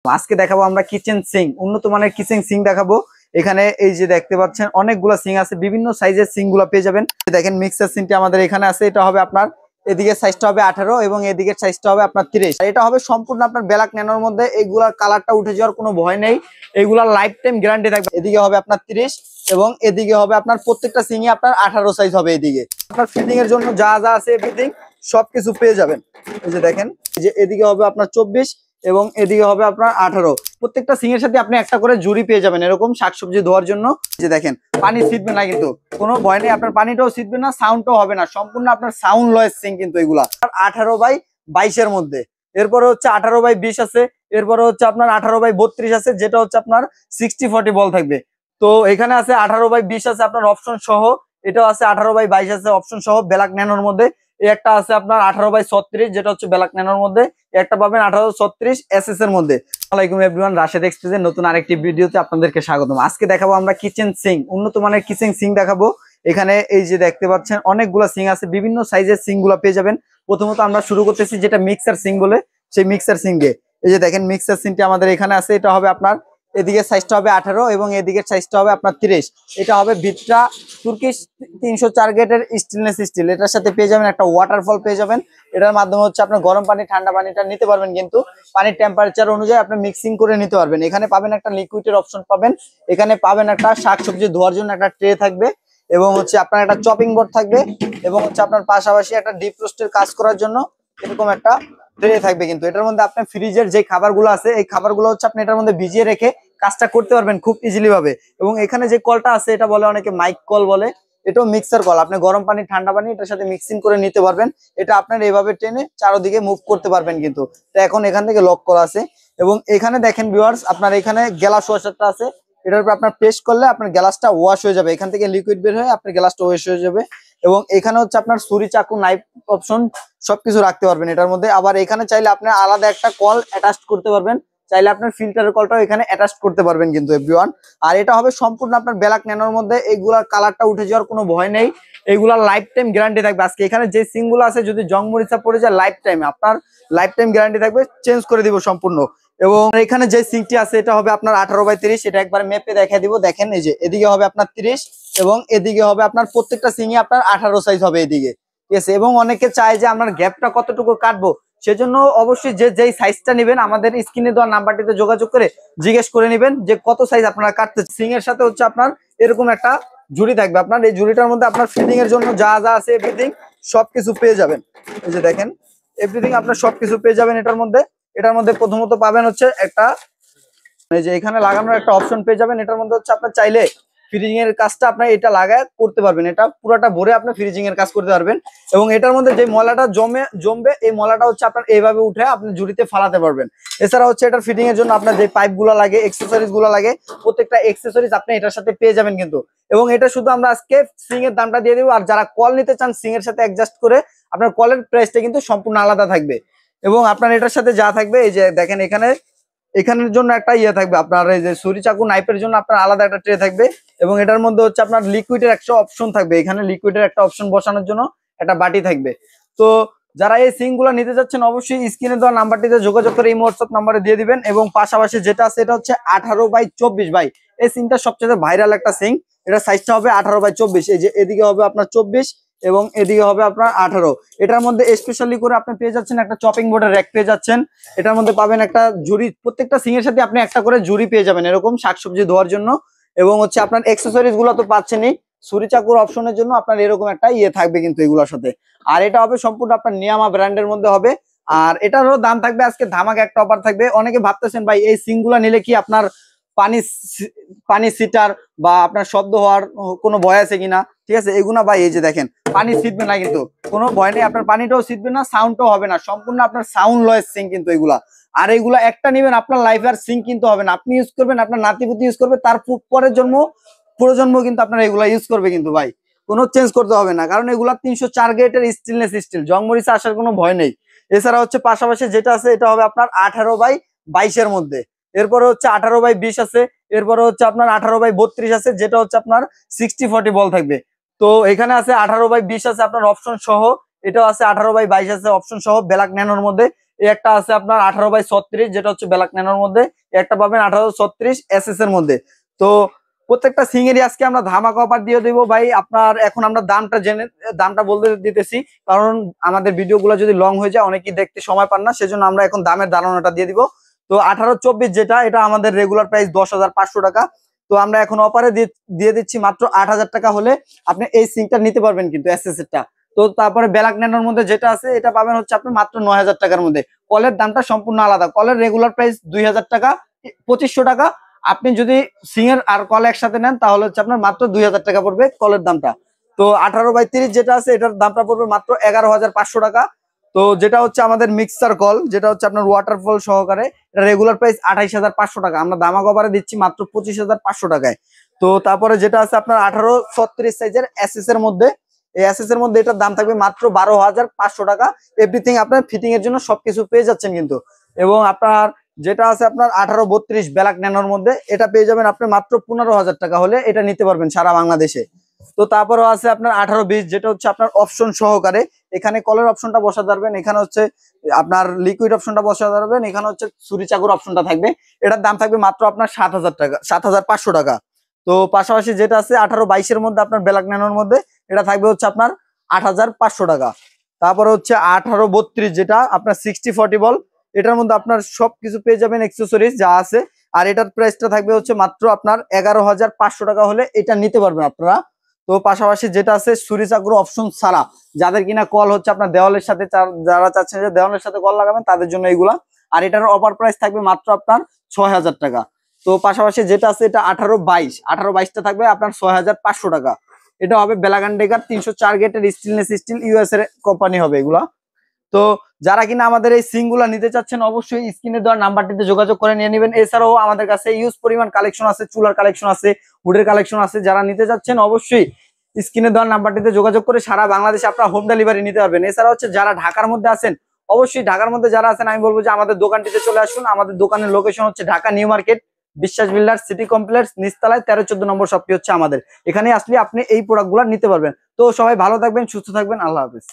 আজকে দেখাবো আমরা কিচেন সিঙ্ক, উন্নত মানের কিচেন সিঙ্ক দেখাবো। এখানে এই যে দেখতে পাচ্ছেন অনেকগুলো সিঙ্ক আছে, বিভিন্ন সাইজের সিঙ্ক গুলো পেয়ে যাবেন। দেখেন মিক্সার সিঙ্কটি আমাদের এখানে আছে, এটা হবে আপনার এদিকে সাইজটা হবে 18 এবং এদিকের সাইজটা হবে আপনার 30। এটা হবে সম্পূর্ণ আপনার ব্ল্যাক ন্যানোর মধ্যে, এইগুলার কালারটা উঠে যাওয়ার কোনো ভয় নেই, এইগুলার লাইফ টাইম গ্যারান্টি থাকবে। এদিকে হবে আপনার 30 এবং এদিকে হবে আপনার প্রত্যেকটা সিঙ্কই আপনার 18 সাইজ হবে। এদিকে আপনার ফিটিং এর জন্য যা যা আছে এভরিথিং সবকিছু পেয়ে যাবেন। এই যে দেখেন, এই যে এদিকে হবে আপনার 24 এবং এদিকে হবে আপনার 18। প্রত্যেকটা সিঙ্কের সাথে আপনি একটা করে ঝুড়ি পেয়ে যাবেন এরকম শাকসবজি ধোয়ার জন্য। যে দেখেন পানি ছিটবে না, কিন্তু কোনো ভয় নেই, আপনার পানিটাও ছিটবে না, সাউন্ডটাও হবে না, সম্পূর্ণ আপনার সাউন্ড লয়েস সিঙ্ক কিন্তু এগুলা 18/22 এর মধ্যে। এরপরে হচ্ছে 18/20 আছে, এরপরে হচ্ছে আপনার 18/32 আছে, যেটা হচ্ছে আপনার 60/40 বল থাকবে। তো এখানে আছে 18/20 আছে আপনার অপশন সহ, এটাও আছে 18/22 আছে অপশন সহ ব্ল্যাক ন্যানোর মধ্যে। একটা আছে আপনার 18/36 যেটা হচ্ছে ব্ল্যাক ন্যানোর মধ্যে, একটা পাবেন 1836 এসএস এর মধ্যে। আসসালামু আলাইকুম এভরিওয়ান, রাশেদ এক্সপ্রেসের নতুন আরেকটি ভিডিওতে আপনাদেরকে স্বাগতম। আজকে দেখাবো আমরা কিচেন সিঙ্ক, উন্নত মানের কিচেন সিঙ্ক দেখাবো। এখানে এই যে দেখতে পাচ্ছেন অনেকগুলো সিঙ্ক আছে, বিভিন্ন সাইজের সিঙ্ক গুলো পেয়ে যাবেন। প্রথমত আমরা শুরু করতেছি যেটা মিক্সার সিঙ্ক বলে, সেই মিক্সার সিঙ্ক দিয়ে। এই যে দেখেন মিক্সার সিঙ্কটি আমাদের এখানে আছে, এটা হবে আপনার এদিকে সাইজটা হবে 18 এবং এদিকের সাইজটা হবে আপনার 30। এটা হবে ভিট্রা তুর্কিশ 304 গেটের স্টেনলেস স্টিল। এটার সাথে পেয়ে যাবেন একটা ওয়াটারফল পেয়ে যাবেন। এটার মাধ্যমে হচ্ছে আপনার গরম পানি ঠান্ডা পানিটা নিতে পারবেন, কিন্তু পানির টেম্পারেচার অনুযায়ী আপনি মিক্সিং করে নিতে পারবেন। এখানে পাবেন একটা লিকুইডের অপশন পাবেন, এখানে পাবেন একটা শাকসবজি ধোয়ার জন্য একটা ট্রে থাকবে এবং হচ্ছে আপনার একটা চপিং বোর্ড থাকবে এবং হচ্ছে আপনার পাশাপাশি একটা ডিপ রোস্টের কাজ করার জন্য এরকম একটা ট্রে থাকবে। কিন্তু এটার মধ্যে আপনার ফ্রিজের যে খাবারগুলো আছে এই খাবারগুলো হচ্ছে আপনি এটার মধ্যে ভিজিয়ে রেখে কাজটা করতে পারবেন খুব ইজিলি ভাবে। এবং এখানে যে কলটা আছে এটা বলে অনেকে মাইক কল বলে, এটাও মিক্সার কল, আপনি গরম পানি ঠান্ডা পানি এটার সাথে মিক্সিং করে নিতে পারবেন। এটা আপনার এইভাবে টেনে চারদিকে মুভ করতে পারবেন। কিন্তু তো এখন এখান থেকে লক করা আছে এবং এখানে দেখেন ভিউয়ার্স, আপনার এখানে গ্লাস ওয়াশারটা আছে, এটার উপর আপনার প্রেস করলে আপনার গ্লাসটা ওয়াশ হয়ে যাবে, এখান থেকে লিকুইড বের হয়ে আপনার গ্লাসটা ওয়াশ হয়ে যাবে। এবং এখানে হচ্ছে আপনার ছুরি চাকু নাইফ অপশন সবকিছু রাখতে পারবেন এটার মধ্যে। আবার এখানে চাইলে আপনি আলাদা একটা কল অ্যাটাচ করতে পারবেন, চাইলে আপনার ফিল্টারের কলটাও এখানে অ্যাটাচ করতে পারবেন কিন্তু এভরিওয়ান। আর এটা হবে সম্পূর্ণ আপনার ব্ল্যাক ন্যানোর মধ্যে, এইগুলার কালারটা উঠে যাওয়ার কোনো ভয় নেই, এইগুলার লাইফ টাইম গ্যারান্টি থাকবে। আজকে এখানে যে সিঙ্কগুলো আছে যদি জং মরিচা পড়ে যায় লাইফ টাইম আপনার লাইফ টাইম গ্যারান্টি থাকবে, চেঞ্জ করে দিব সম্পূর্ণ। এবং এখানে যে সিঙ্কটি আছে এটা হবে আপনার 18/30, এটা একবার মেপে দেখিয়ে দিব। দেখেন এই যে এদিকে হবে আপনার 30 এবং এদিকে হবে আপনার প্রত্যেকটা সিঙ্কই আপনার 18 সাইজ হবে এদিকে, ঠিক আছে। এবং অনেকে চায় যে আমরা গ্যাপটা কতটুকু কাটবো, সেজন্য অবশ্যই যেই সাইজটা নেবেন আমাদের স্ক্রিনে দেওয়া নাম্বারটিতে যোগাযোগ করে জিজ্ঞেস করে নেবেন যে কত সাইজ আপনারা কাটতে। সিং এর সাথে হচ্ছে আপনার এরকম একটা ঝুড়ি থাকবে, আপনার এই ঝুড়িটার মধ্যে আপনার ফিটিং এর জন্য যা যা আছে এভরিথিং সবকিছু পেয়ে যাবেন। এই যে দেখেন এভরিথিং আপনার সবকিছু পেয়ে যাবেন এটার মধ্যে। এটার মধ্যে প্রথমত পাবেন হচ্ছে একটা এই যে এখানে লাগানোর একটা অপশন পেয়ে যাবেন। এটার মধ্যে হচ্ছে আপনার চাইলে ফ্রিজিং এর কাজটা আপনার এটা লাগায় করতে পারবেন, এটা পুরোটা ভরে আপনি ফ্রিজিং এর কাজ করতে পারবেন। এবং এটার মধ্যে যে ময়লাটা জমবে এই ময়লাটা হচ্ছে আপনার এইভাবে উঠে আপনি ঝুড়িতে ফালাতে পারবেন। এছাড়া হচ্ছে এটার ফিটিং এর জন্য আপনার যে পাইপ গুলো লাগে, এক্সেসরিজ গুলো লাগে, প্রত্যেকটা এক্সেসরিজ আপনি এটার সাথে পেয়ে যাবেন কিন্তু। এবং এটা শুধু আমরা আজকে সিং এর দামটা দিয়ে দিব, আর যারা কল নিতে চান সিং এর সাথে অ্যাডজাস্ট করে আপনার কলের প্রাইসটা কিন্তু সম্পূর্ণ আলাদা থাকবে। এবং আপনার এটার সাথে যা থাকবে এই যে দেখেন এখানের জন্য একটা ইয়ে থাকবে, আপনার এই যে ছুরি চাকু নাইফের জন্য আপনার আলাদা একটা ট্রে থাকবে। এবং এটার মধ্যে হচ্ছে আপনার লিকুইডের একটা অপশন থাকবে, এখানে লিকুইডের একটা অপশন বসানোর জন্য একটা বাটি থাকবে। তো যারা এই সিঙ্ক গুলো নিতে যাচ্ছেন অবশ্যই স্ক্রিনে দেওয়া নাম্বারটিতে যোগাযোগ করে এই হোয়াটসঅ্যাপ নাম্বারে দিয়ে দিবেন। এবং পাশাপাশি যেটা আছে এটা হচ্ছে 18/24 ভাই, এই সিঙ্কটা সবচেয়ে ভাইরাল একটা সিঙ্ক, এটা সাইজটা হবে 18/24। এই যে এদিকে হবে আপনার 24 এবং এদিকে হবে আপনার 18। এটার মধ্যে স্পেশালি করে আপনি পেয়ে যাচ্ছেন একটা চপিং বোর্ডের র্যাক পেয়ে যাচ্ছেন। এটার মধ্যে পাবেন একটা ঝুড়ি, প্রত্যেকটা সিঙ্কের সাথে আপনি একটা করে ঝুড়ি পেয়ে যাবেন এরকম শাকসবজি ধোয়ার জন্য। এবং হচ্ছে আপনার এক্সেসরিজ গুলো তো পাচ্ছেনই, ছুরি চাকুর অপশনের জন্য আপনার এরকম একটা ইয়ে থাকবে কিন্তু এগুলোর সাথে। আর এটা হবে সম্পূর্ণ আপনার নিয়ামা ব্র্যান্ডের মধ্যে হবে। আর এটারও দাম থাকবে আজকে ধামাকা একটা অফার থাকবে। অনেকে ভাবতেছেন ভাই এই সিঙ্ক গুলা নিলে কি আপনার পানি পানি সিটার বা আপনার শব্দ হওয়ার কোনো ভয় আছে কিনা, ঠিক আছে। এগুলা ভাই এই যে দেখেন পানি ছিটবে না, কিন্তু কোনো ভয় নেই, আপনার পানিটাও ছিটবে না, সাউন্ডটাও হবে না, সম্পূর্ণ আপনার সাউন্ড লয়েস সিঙ্ক কিন্তু এগুলা। আর এগুলা একটা নেবেন আপনার লাইফে আর সিঙ্ক কিন্তু হবে না, আপনি ইউজ করবেন, আপনার নাতিপুতি ইউজ করবে, তার পরের প্রজন্ম কিন্তু আপনার এগুলা ইউজ করবে কিন্তু ভাই, কোনো চেঞ্জ করতে হবে না, কারণ এগুলা 304 গেটের স্টেনলেস স্টিল, জং মরিচা আসার কোনো ভয় নেই। এছাড়া হচ্ছে পাশাপাশি যেটা আছে এটা হবে আপনার 18/22 এর মধ্যে। এরপরে হচ্ছে 18/20 আছে, এরপরে হচ্ছে আপনার 18/32 আছে, যেটা হচ্ছে আপনার 60/40 বল থাকবে। তো এখানে আছে 18/20 আছে আপনার অপশন সহ, এটাও আছে 18/22 আছে অপশন সহ ব্ল্যাক ন্যানোর মধ্যে। এই একটা আছে আপনার 18x36, যেটা হচ্ছে ব্ল্যাক ন্যানোর মধ্যে। একটা পাবেন 1836 এসএস এর মধ্যে। তো প্রত্যেকটা সিং এরই আজকে আমরা ধামাকা অফার দিয়ে দেবো ভাই। আপনার এখন আমরা দামটা বলতে দিতেছি, কারণ আমাদের ভিডিও গুলো যদি লং হয়ে যায় অনেকেই দেখতে সময় পান না, সেজন্য আমরা এখন দামের ধারণাটা দিয়ে দিব। তো 1824 যেটা, এটা আমাদের রেগুলার প্রাইস 10,500 টাকা। তো আমরা এখন অফারে দিয়ে দিচ্ছি মাত্র 8,000 টাকা হলে আপনি এই সিংটা নিতে পারবেন কিন্তু এসএস এরটা। তো তারপরে ব্ল্যাক ন্যানোর মধ্যে যেটা আছে এটা পাবেন হচ্ছে আপনি মাত্র 9,000 টাকার মধ্যে। কলের দামটা সম্পূর্ণ আলাদা, কলের রেগুলার প্রাইস 2,000 টাকা, 2,500 টাকা। আপনি যদি সিংয়ের আর কল একসাথে নেন তাহলে হচ্ছে আপনার মাত্র 2,000 টাকা পড়বে কলের দামটা। তো 18x30 যেটা আছে এটার দামটা পড়বে মাত্র 11,500 টাকা। তো যেটা হচ্ছে আমাদের মিক্সার কল, যেটা হচ্ছে আপনার ওয়াটারফল সহকারে, এটা রেগুলার প্রাইস 28,500 টাকা, আমরা দামা কভারে দিচ্ছি মাত্র 25,500 টাকায়। তো তারপরে যেটা আছে আপনার 1836 সাইজের এসএস এর মধ্যে, এই এসএস এর মধ্যে এটার দাম থাকবে মাত্র 12,500 টাকা। এভরিথিং আপনার ফিটিং এর জন্য সবকিছু পেয়ে যাচ্ছেন কিন্তু। এবং আপনার যেটা আছে আপনার 1832 ব্ল্যাক ন্যানোর মধ্যে, এটা পেয়ে যাবেন আপনি মাত্র 15,000 টাকা হলে এটা নিতে পারবেন সারা বাংলাদেশে। তো তারপরেও আছে আপনার 1820, যেটা হচ্ছে আপনার অপশন সহকারে, এখানে কলের অপশনটা বসাতে পারবেন, এখানে হচ্ছে আপনার লিকুইড অপশনটা বসাতে পারবেন, এখানে হচ্ছে ছুরি চাকুর অপশনটা থাকবে। এটার দাম থাকবে মাত্র আপনার 7,000 টাকা, 7,500 টাকা। তো পাশাপাশি যেটা আছে 1822 এর মধ্যে আপনার ব্ল্যাক ন্যানোর মধ্যে, এটা থাকবে হচ্ছে আপনার 8,500 টাকা। তারপরে হচ্ছে 1832 যেটা আপনার 60-40 বল, এটার মধ্যে আপনার সবকিছু পেয়ে যাবেন এক্সেসরিজ যা আছে। আর এটার প্রাইসটা থাকবে হচ্ছে মাত্র আপনার 11,500 টাকা হলে এটা নিতে পারবেন আপনারা। তো পাশাপাশি যেটা আছে ছুরি চাকুর অপশন ছাড়া, যাদের কিনা কল হচ্ছে আপনার দেওয়ালের সাথে, যারা চাচ্ছেন যে দেওয়ালের সাথে কল লাগাবেন তাদের জন্য এইগুলা। আর এটার অফার প্রাইস থাকবে মাত্র আপনার 6,000 টাকা। তো পাশাপাশি যেটা আছে এটা 1822টা থাকবে আপনার 6,500 টাকা। এটা হবে ব্ল্যাক এন্ড ডেকার 304 গেটের স্টেনলেস স্টিল ইউএস এর কোম্পানি হবে এগুলা। তো যারা কিনা আমাদের এই সিংগুলা নিতে চাচ্ছেন অবশ্যই স্ক্রিনে দেওয়া নাম্বারটিতে যোগাযোগ করে নিয়ে নেবেন। এছাড়াও আমাদের কাছে ইউজ পরিমাণ কালেকশন আছে, চুলার কালেকশন আছে, উডের কালেকশন আছে। যারা নিতে চাচ্ছেন অবশ্যই স্ক্রিনে দেওয়া নাম্বারটিতে যোগাযোগ করে সারা বাংলাদেশে আপনারা হোম ডেলিভারি নিতে পারবেন। এছাড়া হচ্ছে যারা ঢাকার মধ্যে আছেন, অবশ্যই ঢাকার মধ্যে যারা আছেন আমি বলবো যে আমাদের দোকানটিতে চলে আসুন। আমাদের দোকানের লোকেশন হচ্ছে ঢাকা নিউ মার্কেট, বিশ্বাস বিল্ডার, সিটি কমপ্লেক্স, নিচতলায় 13-14 নম্বর শপটি হচ্ছে আমাদের। এখানে আসলে আপনি এই প্রোডাক্টগুলো নিতে পারবেন। তো সবাই ভালো থাকবেন, সুস্থ থাকবেন, আল্লাহ হাফেজ।